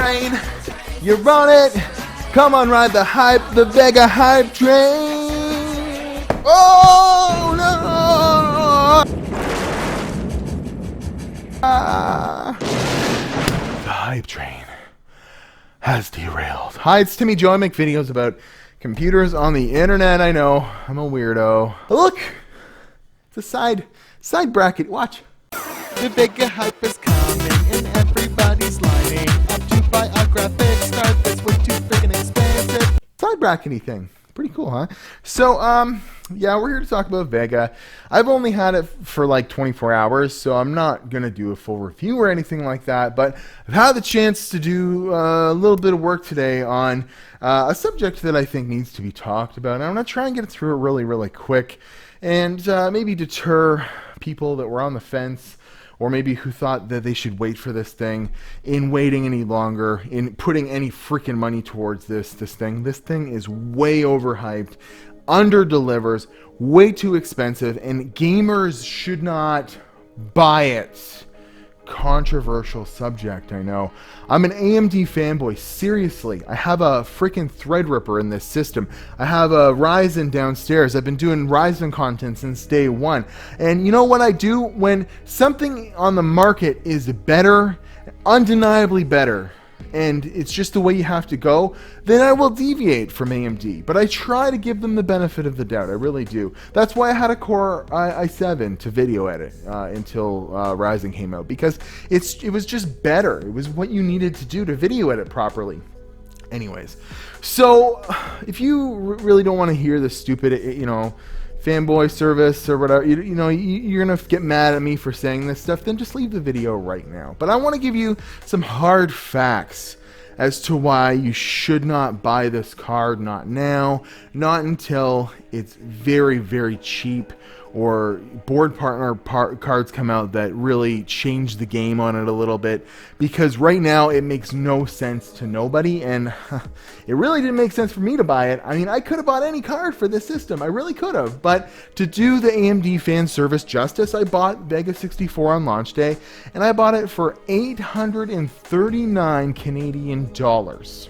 train. You're on it. Come on, ride the hype, the Vega hype train. Oh no! The hype train has derailed. Hi, it's Timmy Joe. I make videos about computers on the internet. I know, I'm a weirdo. But look, it's a side bracket. Watch. The Vega hype is coming and everybody's lining up to buy a graphics card that's way too freaking expensive. Side brackety thing. Pretty cool, huh? So, yeah, we're here to talk about Vega. I've only had it for like 24 hours, so I'm not going to do a full review or anything like that, but I've had the chance to do a little bit of work today on a subject that I think needs to be talked about. And I'm going to try and get through it really, really quick and maybe deter people that were on the fence, or maybe who thought that they should wait for this thing, in waiting any longer, in putting any freaking money towards this thing. This thing is way overhyped, under-delivers, way too expensive, and gamers should not buy it. Controversial subject, I know. I'm an AMD fanboy, seriously. I have a freaking Threadripper in this system. I have a Ryzen downstairs. I've been doing Ryzen content since day one. And you know what I do? When something on the market is better, undeniably better, and it's just the way you have to go, then I will deviate from AMD. But I try to give them the benefit of the doubt. I really do. That's why I had a Core i7 to video edit until Ryzen came out, because it was just better. It was what you needed to do to video edit properly. Anyways, so if you really don't want to hear the stupid, fanboy service or whatever, you're gonna get mad at me for saying this stuff, then just leave the video right now. But I want to give you some hard facts as to why you should not buy this card, not now, not until it's very, very cheap, or board partner cards come out that really change the game on it a little bit, because right now it makes no sense to nobody, and it really didn't make sense for me to buy it. I mean, I could have bought any card for this system, I really could have, but to do the AMD fan service justice, I bought Vega 64 on launch day, and I bought it for 839 Canadian dollars.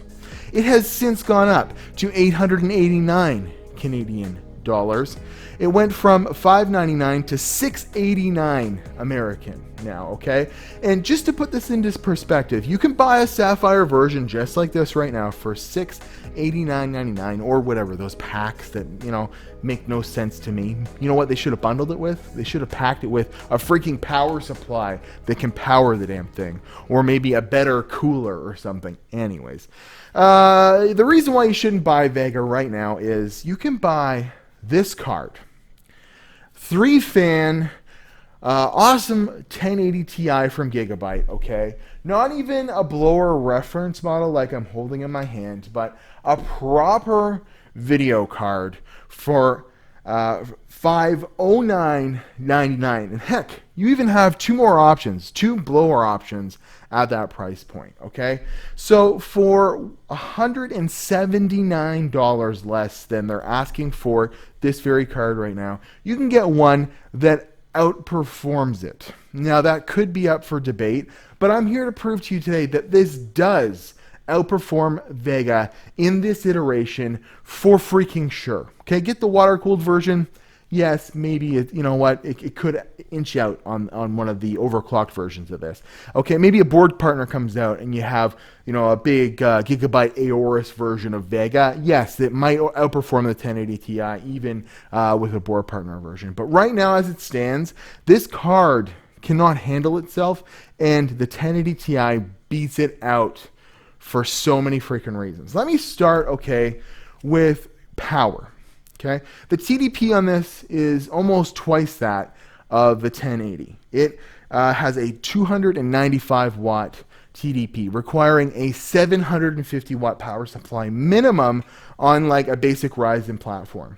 It has since gone up to 889 Canadian dollars. It went from $5.99 to $6.89 American now, okay? And just to put this into perspective, you can buy a Sapphire version just like this right now for $689.99 or whatever, those packs that, make no sense to me. You know what they should have bundled it with? They should have packed it with a freaking power supply that can power the damn thing, or maybe a better cooler or something. Anyways, the reason why you shouldn't buy Vega right now is you can buy this card. 3-fan, awesome 1080 Ti from Gigabyte, okay? Not even a blower reference model like I'm holding in my hand, but a proper video card for $509.99. And heck, you even have two blower options at that price point, okay? So for $179 less than they're asking for this very card right now, you can get one that outperforms it. Now that could be up for debate, but I'm here to prove to you today that this does outperform Vega in this iteration for freaking sure. Okay, get the water-cooled version. Yes, maybe it could inch out on one of the overclocked versions of this. Okay, maybe a board partner comes out and you have a big Gigabyte Aorus version of Vega. Yes, it might outperform the 1080 Ti even with a board partner version. But right now, as it stands, this card cannot handle itself, and the 1080 Ti beats it out for so many freaking reasons. Let me start, with power. Okay, the TDP on this is almost twice that of the 1080. It has a 295 watt TDP, requiring a 750 watt power supply minimum on like a basic Ryzen platform.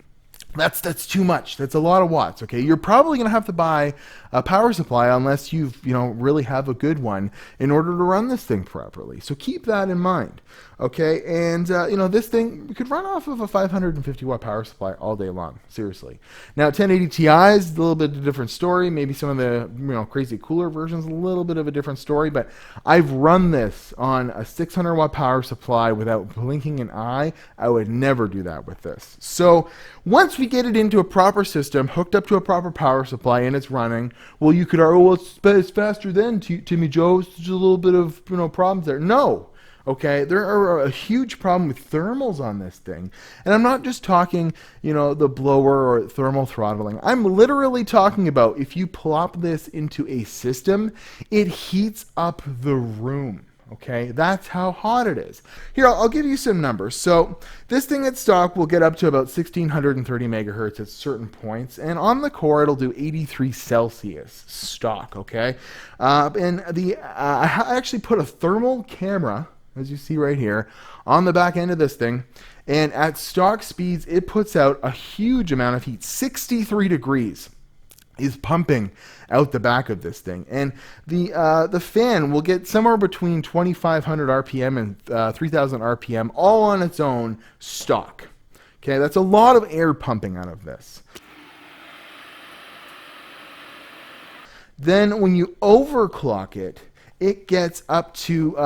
That's too much. That's a lot of watts. Okay, you're probably gonna have to buy a power supply unless you've really have a good one in order to run this thing properly. So keep that in mind. Okay, and this thing could run off of a 550 watt power supply all day long. Seriously. Now 1080 Ti is a little bit of a different story. Maybe some of the crazy cooler versions a little bit of a different story. But I've run this on a 600 watt power supply without blinking an eye. I would never do that with this. So once we get it into a proper system, hooked up to a proper power supply, and it's running, well, you could argue, well, it's faster than Timmy Joe. It's just a little bit of problems there. No. Okay, there are a huge problem with thermals on this thing. And I'm not just talking, the blower or thermal throttling. I'm literally talking about if you plop this into a system, it heats up the room. Okay, that's how hot it is. Here, I'll give you some numbers. So this thing at stock will get up to about 1630 megahertz at certain points. And on the core, it'll do 83 Celsius stock, okay? I actually put a thermal camera, as you see right here, on the back end of this thing. And at stock speeds, it puts out a huge amount of heat. 63 degrees is pumping out the back of this thing. And the fan will get somewhere between 2500 RPM and 3000 RPM all on its own stock. Okay, that's a lot of air pumping out of this. Then when you overclock it, it gets up to,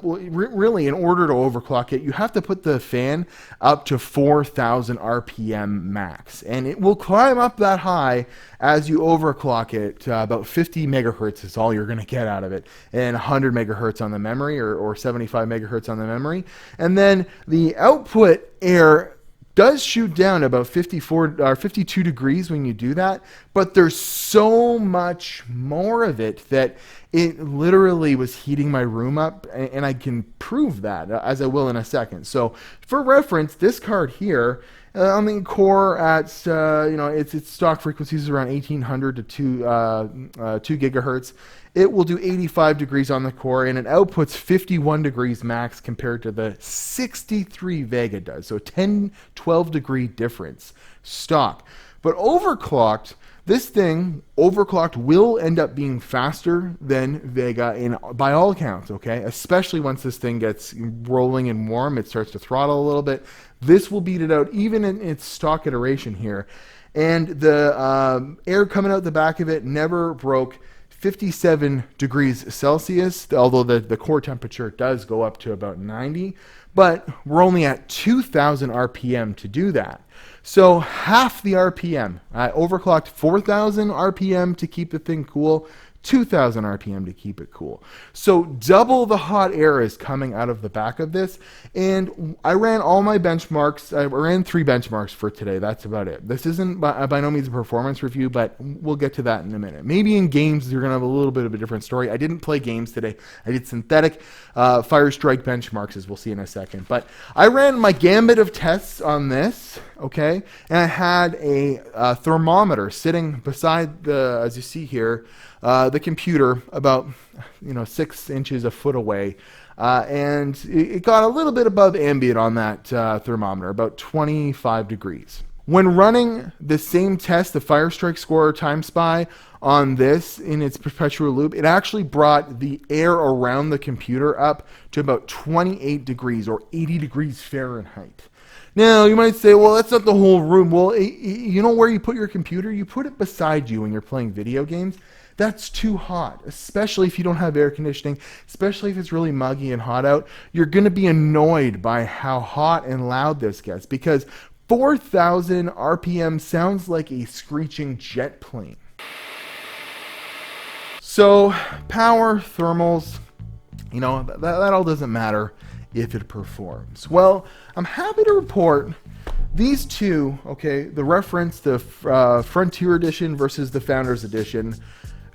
really, in order to overclock it, you have to put the fan up to 4,000 RPM max. And it will climb up that high as you overclock it. About 50 megahertz is all you're going to get out of it. And 100 megahertz on the memory, or 75 megahertz on the memory. And then the output air does shoot down about 54 or 52 degrees when you do that, but there's so much more of it that it literally was heating my room up, and I can prove that, as I will in a second. So for reference, this card here, on the core at its stock frequencies is around 1800 to 2 gigahertz. It will do 85 degrees on the core, and it outputs 51 degrees max compared to the 63 Vega does. So 10-12 degree difference stock. But overclocked, this thing, overclocked, will end up being faster than Vega by all accounts, okay? Especially once this thing gets rolling and warm, it starts to throttle a little bit. This will beat it out even in its stock iteration here. And the air coming out the back of it never broke 57 degrees Celsius, although the core temperature does go up to about 90. But we're only at 2,000 RPM to do that. So half the RPM. I overclocked 4,000 RPM to keep the thing cool, 2,000 RPM to keep it cool. So double the hot air is coming out of the back of this. And I ran all my benchmarks. I ran 3 benchmarks for today. That's about it. This isn't by no means a performance review, but we'll get to that in a minute. Maybe in games, you're going to have a little bit of a different story. I didn't play games today. I did synthetic Firestrike benchmarks, as we'll see in a second. But I ran my gambit of tests on this, okay? And I had a thermometer sitting beside as you see here, the computer about 6 inches, a foot away, and it got a little bit above ambient on that thermometer, about 25 degrees. When running the same test, the Firestrike Score Time Spy on this in its perpetual loop, it actually brought the air around the computer up to about 28 degrees or 80 degrees Fahrenheit. Now, you might say, well, that's not the whole room. Well, you know where you put your computer? You put it beside you when you're playing video games. That's too hot, especially if you don't have air conditioning, especially if it's really muggy and hot out. You're going to be annoyed by how hot and loud this gets because 4,000 RPM sounds like a screeching jet plane. So power, thermals, that all doesn't matter if it performs. Well, I'm happy to report these two, okay, the reference, the Frontier Edition versus the Founders Edition,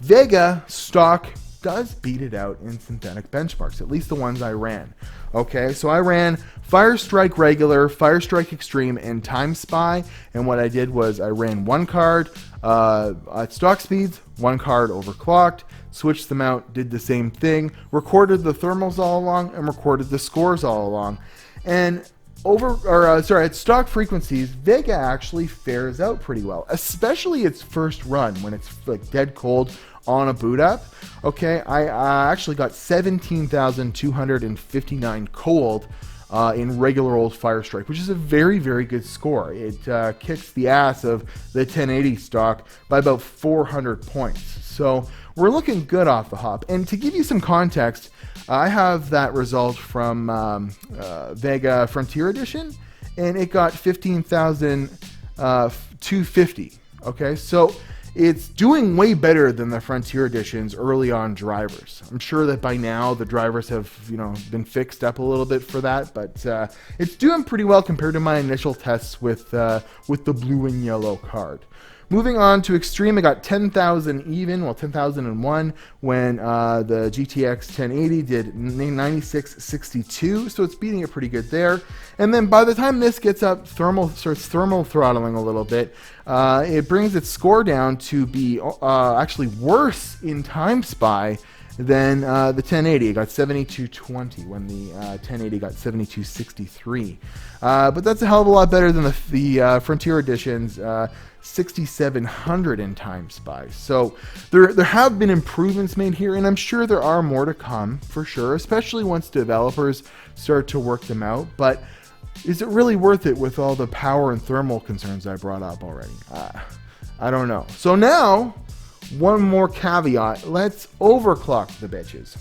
Vega stock does beat it out in synthetic benchmarks, at least the ones I ran. Okay, so I ran Firestrike Regular, Firestrike Extreme, and Time Spy, and what I did was I ran one card at stock speeds, one card overclocked, switched them out, did the same thing, recorded the thermals all along, and recorded the scores all along. And at stock frequencies, Vega actually fares out pretty well, especially its first run when it's like dead cold on a boot up. Okay, I actually got 17,259 cold in regular old Firestrike, which is a very, very good score. It kicks the ass of the 1080 stock by about 400 points. So we're looking good off the hop. And to give you some context, I have that result from Vega Frontier Edition, and it got 15,250. Okay, so it's doing way better than the Frontier Edition's early on drivers. I'm sure that by now the drivers have, been fixed up a little bit for that, but it's doing pretty well compared to my initial tests with the blue and yellow card. Moving on to Extreme, I got 10,000 even, 10,001 when the GTX 1080 did 9662, so it's beating it pretty good there. And then by the time this gets up, starts thermal throttling a little bit, it brings its score down to be actually worse in Time Spy than the 1080. It got 7220 when the 1080 got 7263. But that's a hell of a lot better than the Frontier Edition's 6700 in Time Spy. So there have been improvements made here, and I'm sure there are more to come for sure, especially once developers start to work them out. But is it really worth it with all the power and thermal concerns I brought up already? I don't know. So now, one more caveat. Let's overclock the bitches.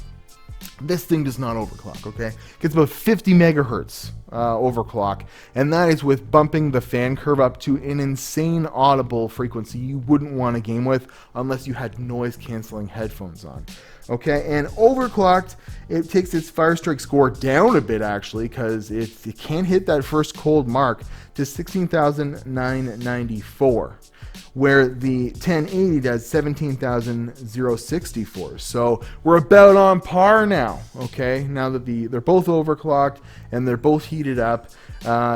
This thing does not overclock, okay? It gets about 50 megahertz overclock, and that is with bumping the fan curve up to an insane audible frequency you wouldn't want to game with unless you had noise-canceling headphones on. Okay, and overclocked, it takes its Firestrike score down a bit actually, because it can't hit that first cold mark to 16,994. Where the 1080 does 17,064. So we're about on par now, okay? Now that they're both overclocked and they're both heated up,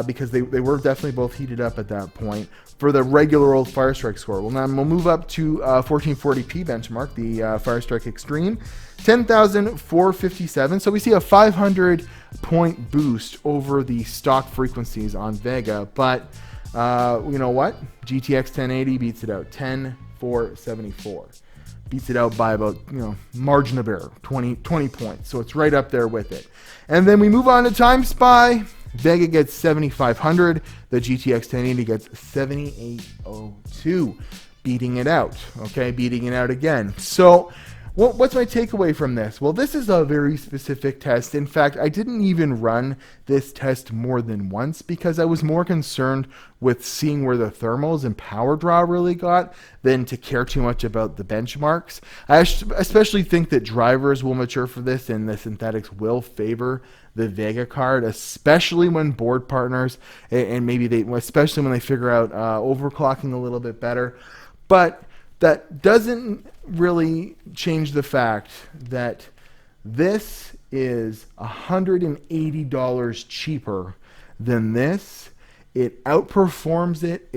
because they were definitely both heated up at that point for the regular old Firestrike score. Well, now we'll move up to 1440p benchmark, the Firestrike Extreme, 10,457. So we see a 500 point boost over the stock frequencies on Vega, but you know what? GTX 1080 beats it out, 10,474. Beats it out by about, margin of error, 20 points. So it's right up there with it. And then we move on to Time Spy. Vega gets 7,500. The GTX 1080 gets 7,802. Beating it out. Okay, beating it out again. So what's my takeaway from this? Well, this is a very specific test. In fact, I didn't even run this test more than once because I was more concerned with seeing where the thermals and power draw really got than to care too much about the benchmarks. I especially think that drivers will mature for this and the synthetics will favor the Vega card, especially when board partners and especially when they figure out overclocking a little bit better. But that doesn't really change the fact that this is $180 cheaper than this. It outperforms it.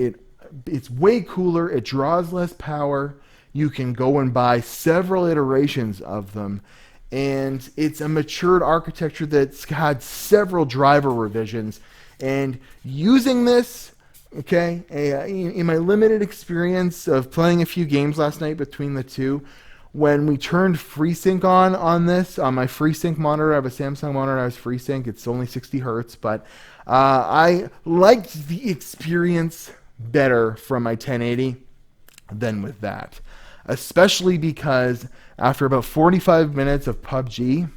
It's way cooler. It draws less power. You can go and buy several iterations of them. And it's a matured architecture that's had several driver revisions. And using this, okay, in my limited experience of playing a few games last night between the two, when we turned FreeSync on this, on my FreeSync monitor, I have a Samsung monitor, I was FreeSync, it's only 60 hertz, but I liked the experience better from my 1080 than with that. Especially because after about 45 minutes of PUBG,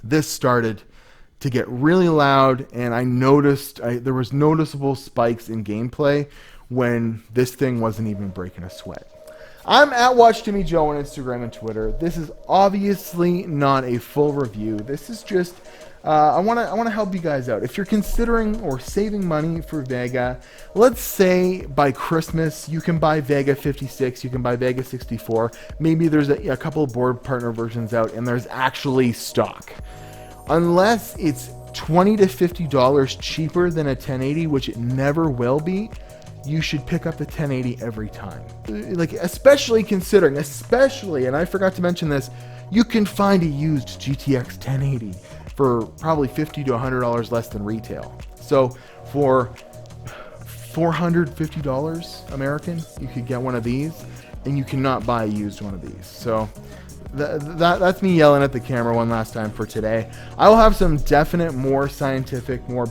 this started to get really loud, and I noticed there was noticeable spikes in gameplay when this thing wasn't even breaking a sweat. I'm at Watch Timmy Joe on Instagram and Twitter. This is obviously not a full review. This is just I want to help you guys out. If you're considering or saving money for Vega, let's say by Christmas you can buy Vega 56, you can buy Vega 64. Maybe there's a couple of board partner versions out, and there's actually stock. Unless it's $20 to $50 cheaper than a 1080, which it never will be, you should pick up the 1080 every time. Like, especially considering, and I forgot to mention this, you can find a used GTX 1080 for probably $50 to $100 less than retail. So for $450 American, you could get one of these, and you cannot buy a used one of these. So that's me yelling at the camera one last time for today. I will have some definite, more scientific, more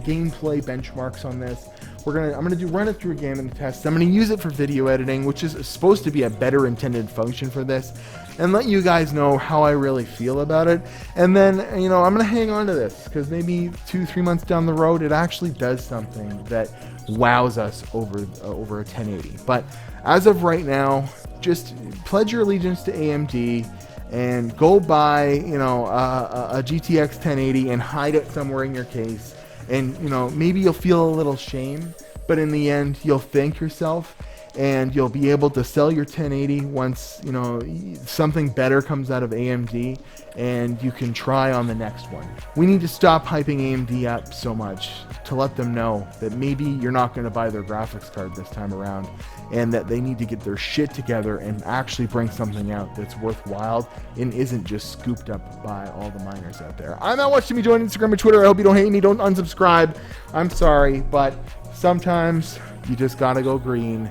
gameplay benchmarks on this. I'm gonna run it through a game and test. I'm gonna use it for video editing, which is supposed to be a better intended function for this, and let you guys know how I really feel about it. And then, I'm gonna hang on to this because maybe 2-3 months down the road, it actually does something that wows us over a 1080. But as of right now, just pledge your allegiance to AMD and go buy, a GTX 1080 and hide it somewhere in your case. And, maybe you'll feel a little shame, but in the end, you'll thank yourself, and you'll be able to sell your 1080 once, something better comes out of AMD, and you can try on the next one. We need to stop hyping AMD up so much to let them know that maybe you're not going to buy their graphics card this time around, and that they need to get their shit together and actually bring something out that's worthwhile and isn't just scooped up by all the miners out there. I'm at Timmy. Join Instagram and Twitter. I hope you don't hate me. Don't unsubscribe. I'm sorry, but sometimes you just gotta go green.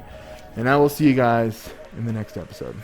And I will see you guys in the next episode.